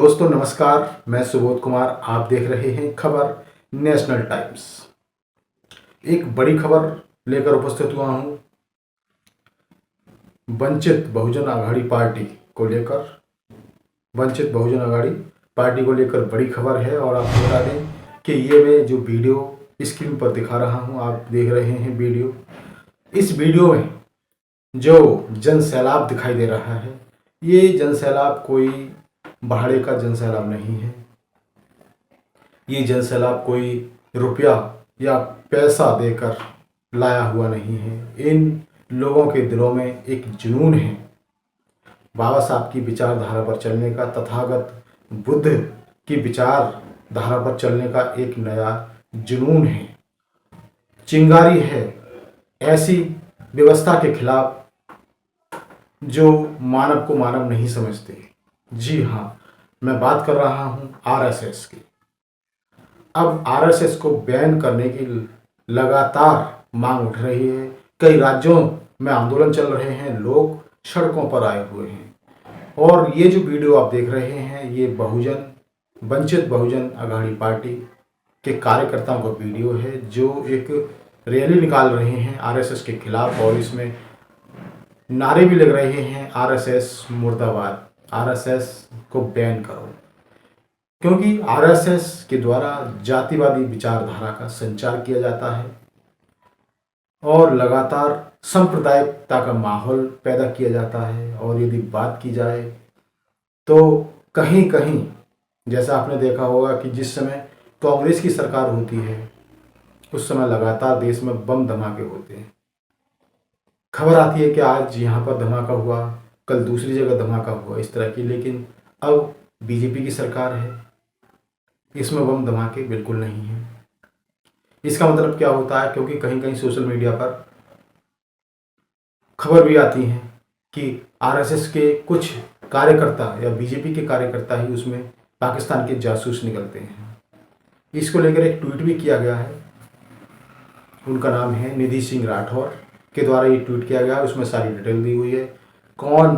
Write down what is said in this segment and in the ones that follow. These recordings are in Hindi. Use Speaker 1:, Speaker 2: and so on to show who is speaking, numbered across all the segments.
Speaker 1: दोस्तों नमस्कार, मैं सुबोध कुमार। आप देख रहे हैं खबर नेशनल टाइम्स। एक बड़ी खबर लेकर उपस्थित हुआ हूं। वंचित बहुजन आघाड़ी पार्टी को लेकर बड़ी खबर है। और आपको बता दें कि ये मैं जो वीडियो स्क्रीन पर दिखा रहा हूं, आप देख रहे हैं वीडियो। इस वीडियो में जो जन सैलाब दिखाई दे रहा है, ये जन सैलाब कोई भाड़े का जन सैलाब नहीं है। ये जन सैलाब कोई रुपया या पैसा देकर लाया हुआ नहीं है। इन लोगों के दिलों में एक जुनून है बाबा साहब की विचारधारा पर चलने का, तथागत बुद्ध की विचारधारा पर चलने का एक नया जुनून है, चिंगारी है ऐसी व्यवस्था के खिलाफ जो मानव को मानव नहीं समझते। जी हाँ, मैं बात कर रहा हूँ आरएसएस की। अब आरएसएस को बैन करने की लगातार मांग उठ रही है। कई राज्यों में आंदोलन चल रहे हैं, लोग सड़कों पर आए हुए हैं। और ये जो वीडियो आप देख रहे हैं, ये वंचित बहुजन आघाड़ी पार्टी के कार्यकर्ताओं का वीडियो है, जो एक रैली निकाल रहे हैं आरएसएस के खिलाफ। और इसमें नारे भी लग रहे हैं, आरएसएस मुर्दाबाद, आरएसएस को बैन करो। क्योंकि आरएसएस के द्वारा जातिवादी विचारधारा का संचार किया जाता है और लगातार सांप्रदायिकता का माहौल पैदा किया जाता है। और यदि बात की जाए तो कहीं कहीं जैसा आपने देखा होगा कि जिस समय कांग्रेस की सरकार होती है, उस समय लगातार देश में बम धमाके होते हैं। खबर आती है कि आज यहाँ पर धमाका हुआ, कल दूसरी जगह धमाका हुआ, इस तरह की। लेकिन अब बीजेपी की सरकार है, इसमें बम धमाके बिल्कुल नहीं है। इसका मतलब क्या होता है? क्योंकि कहीं कहीं सोशल मीडिया पर खबर भी आती है कि आरएसएस के कुछ कार्यकर्ता या बीजेपी के कार्यकर्ता ही उसमें पाकिस्तान के जासूस निकलते हैं। इसको लेकर एक ट्वीट भी किया गया है। उनका नाम है निधि सिंह राठौर के द्वारा ये ट्वीट किया गया है। उसमें सारी डिटेल दी हुई है, कौन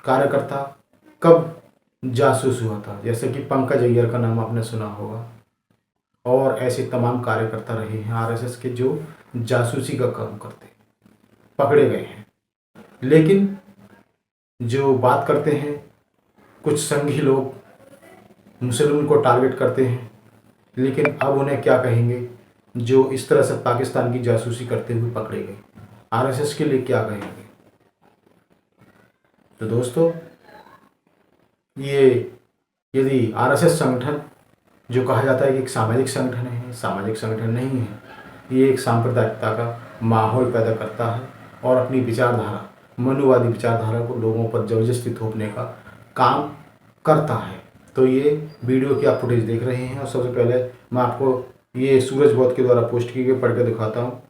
Speaker 1: कार्यकर्ता कब जासूस हुआ था। जैसे कि पंकज अय्यर का नाम आपने सुना होगा, और ऐसे तमाम कार्यकर्ता रहे हैं आरएसएस के जो जासूसी का काम करते, पकड़े गए हैं। लेकिन जो बात करते हैं, कुछ संघी लोग मुसलमान को टारगेट करते हैं, लेकिन अब उन्हें क्या कहेंगे जो इस तरह से पाकिस्तान की जासूसी करते हुए पकड़े गए? आरएसएस के लिए क्या कहेंगे? तो दोस्तों, ये यदि आरएसएस संगठन जो कहा जाता है कि एक सामाजिक संगठन है, सामाजिक संगठन नहीं है। ये एक सांप्रदायिकता का माहौल पैदा करता है और अपनी विचारधारा, मनुवादी विचारधारा को लोगों पर जबरदस्ती थोपने का काम करता है। तो ये वीडियो की आप फुटेज देख रहे हैं। और सबसे पहले मैं आपको ये सूरज बोध के द्वारा पोस्ट की गई पढ़ के दिखाता हूँ,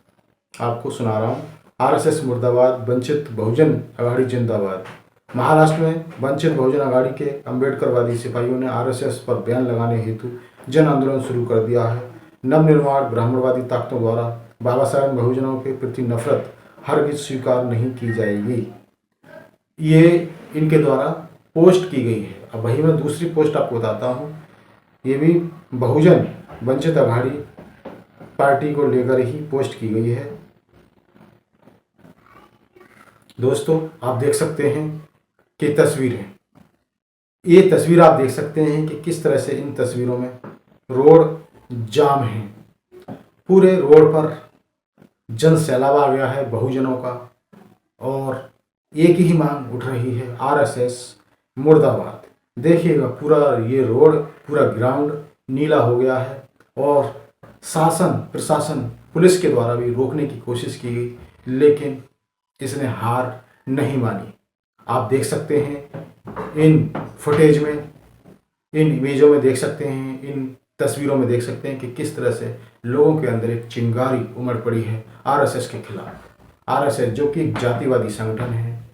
Speaker 1: आपको सुना रहा हूँ। आरएसएस मुर्दाबाद, वंचित बहुजन आघाड़ी जिंदाबाद। महाराष्ट्र में वंचित बहुजन आघाड़ी के अम्बेडकरवादी सिपाहियों ने आरएसएस पर बैन लगाने हेतु जन आंदोलन शुरू कर दिया है। नवनिर्माण ब्राह्मणवादी ताकतों द्वारा बाबा साहेब बहुजनों के प्रति नफरत हरगिज स्वीकार नहीं की जाएगी, ये इनके द्वारा पोस्ट की गई है। अब वही मैं दूसरी पोस्ट आपको बताता हूँ। ये भी बहुजन वंचित आघाड़ी पार्टी को लेकर ही पोस्ट की गई है। दोस्तों, आप देख सकते हैं कि तस्वीर है। ये तस्वीर आप देख सकते हैं कि किस तरह से इन तस्वीरों में रोड जाम है। पूरे रोड पर जन सैलाब आ गया है बहुजनों का, और एक ही मांग उठ रही है, आरएसएस मुर्दाबाद। देखिएगा, पूरा ये रोड, पूरा ग्राउंड नीला हो गया है। और शासन, प्रशासन, पुलिस के द्वारा भी रोकने की कोशिश की गई, लेकिन इसने हार नहीं मानी। आप देख सकते हैं इन फुटेज में, इन इमेजों में देख सकते हैं, इन तस्वीरों में देख सकते हैं कि किस तरह से लोगों के अंदर एक चिंगारी उमड़ पड़ी है आरएसएस के खिलाफ। आरएसएस जो कि एक जातिवादी संगठन है,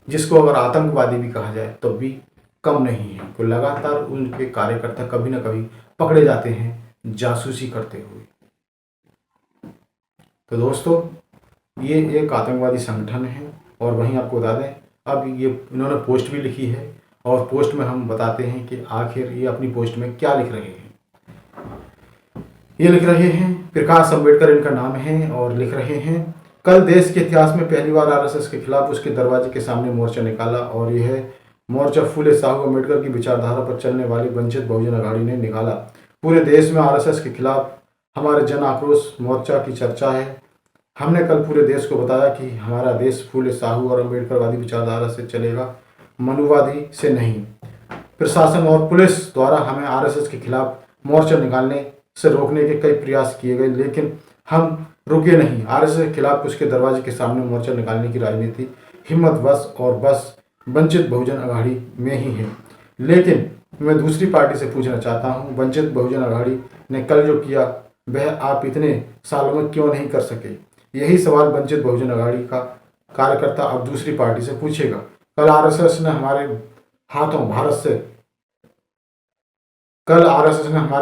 Speaker 1: जिसको अगर आतंकवादी भी कहा जाए तो भी कम नहीं है। तो लगातार उनके कार्यकर्ता कभी ना कभी पकड़े जाते हैं जासूसी करते हुए। तो दोस्तों, ये एक आतंकवादी संगठन है। और वहीं आपको बता दें, अब ये इन्होंने पोस्ट भी लिखी है और पोस्ट में हम बताते हैं कि आखिर ये अपनी पोस्ट में क्या लिख रहे हैं। ये लिख रहे हैं, प्रकाश अंबेडकर इनका नाम है, और लिख रहे हैं, कल देश के इतिहास में पहली बार आरएसएस के खिलाफ उसके दरवाजे के सामने मोर्चा निकाला, और यह मोर्चा फूले साहू अंबेडकर की विचारधारा पर चलने वाली वंचित बहुजन अघाड़ी ने निकाला। पूरे देश में आरएसएस के खिलाफ हमारे जन आक्रोश मोर्चा की चर्चा है। हमने कल पूरे देश को बताया कि हमारा देश फूले साहू और अंबेडकरवादी विचारधारा से चलेगा, मनुवादी से नहीं। प्रशासन और पुलिस द्वारा हमें आरएसएस के खिलाफ मोर्चा निकालने से रोकने के कई प्रयास किए गए, लेकिन हम रुके नहीं। आरएसएस के खिलाफ उसके दरवाजे के सामने मोर्चा निकालने की राजनीति हिम्मत बस और बस वंचित बहुजन अघाड़ी में ही है। लेकिन मैं दूसरी पार्टी से पूछना चाहता हूं, वंचित बहुजन अघाड़ी ने कल जो किया वह आप इतने सालों में क्यों नहीं कर सके? यही सवाल वंचित बहुजन अघाड़ी का कार्यकर्ता अब दूसरी पार्टी से पूछेगा। कल आरएसएस ने हमारे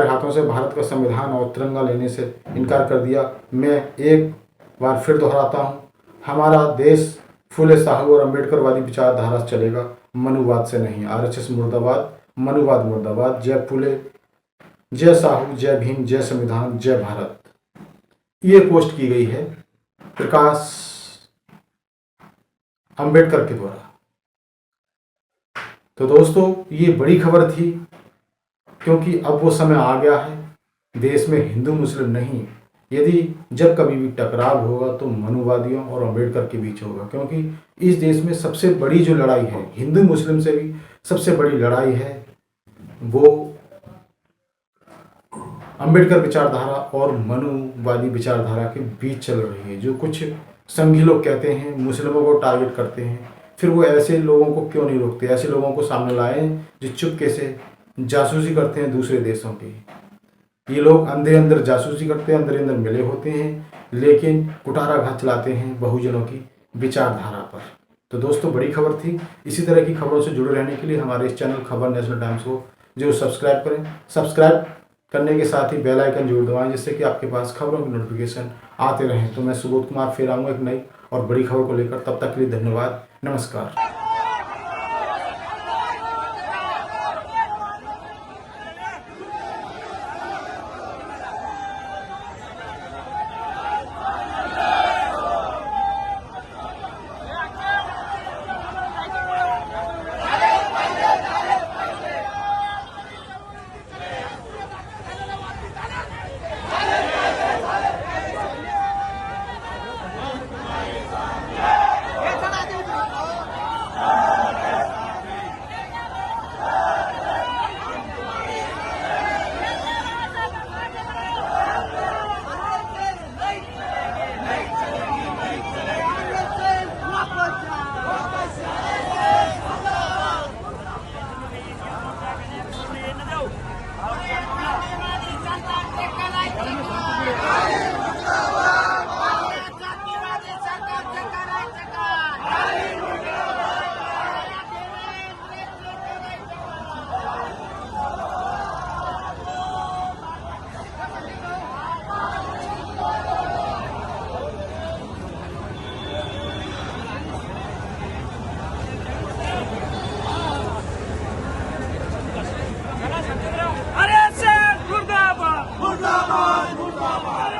Speaker 1: हाथों से भारत का संविधान और तिरंगा लेने से इनकार कर दिया। मैं एक बार फिर दोहराता हूं, हमारा देश फूले साहू और अंबेडकरवादी विचारधारा से चलेगा, मनुवाद से नहीं। आरएसएस मुर्दाबाद, मनुवाद मुर्दाबाद। जय फूले, जय साहू, जय भीम, जय संविधान, जय भारत। ये पोस्ट की गई है प्रकाश अंबेडकर के द्वारा। तो दोस्तों, ये बड़ी खबर थी, क्योंकि अब वो समय आ गया है, देश में हिंदू मुस्लिम नहीं, यदि जब कभी भी टकराव होगा तो मनुवादियों और अंबेडकर के बीच होगा। क्योंकि इस देश में सबसे बड़ी जो लड़ाई है, हिंदू मुस्लिम से भी सबसे बड़ी लड़ाई है, वो अंबेडकर विचारधारा और मनुवादी विचारधारा के बीच चल रही है। जो कुछ संघी लोग कहते हैं मुस्लिमों को टारगेट करते हैं, फिर वो ऐसे लोगों को क्यों नहीं रोकते? ऐसे लोगों को सामने लाएं जो चुपके से जासूसी करते हैं दूसरे देशों की। ये लोग अंदर अंदर जासूसी करते हैं, अंदर अंदर मिले होते हैं, लेकिन कुठाराघात चलाते हैं बहुजनों की विचारधारा पर। तो दोस्तों, बड़ी खबर थी। इसी तरह की खबरों से जुड़े रहने के लिए हमारे इस चैनल खबर नेशनल टाइम्स को जो सब्सक्राइब करें। सब्सक्राइब करने के साथ ही बेल आइकन जरूर दबाएं, जिससे कि आपके पास खबरों की नोटिफिकेशन आते रहें। तो मैं सुबोध कुमार फिर आऊँगा एक नई और बड़ी खबर को लेकर। तब तक के लिए धन्यवाद, नमस्कार।
Speaker 2: मुर्दाबाद मुर्दाबाद मुर्दाबाद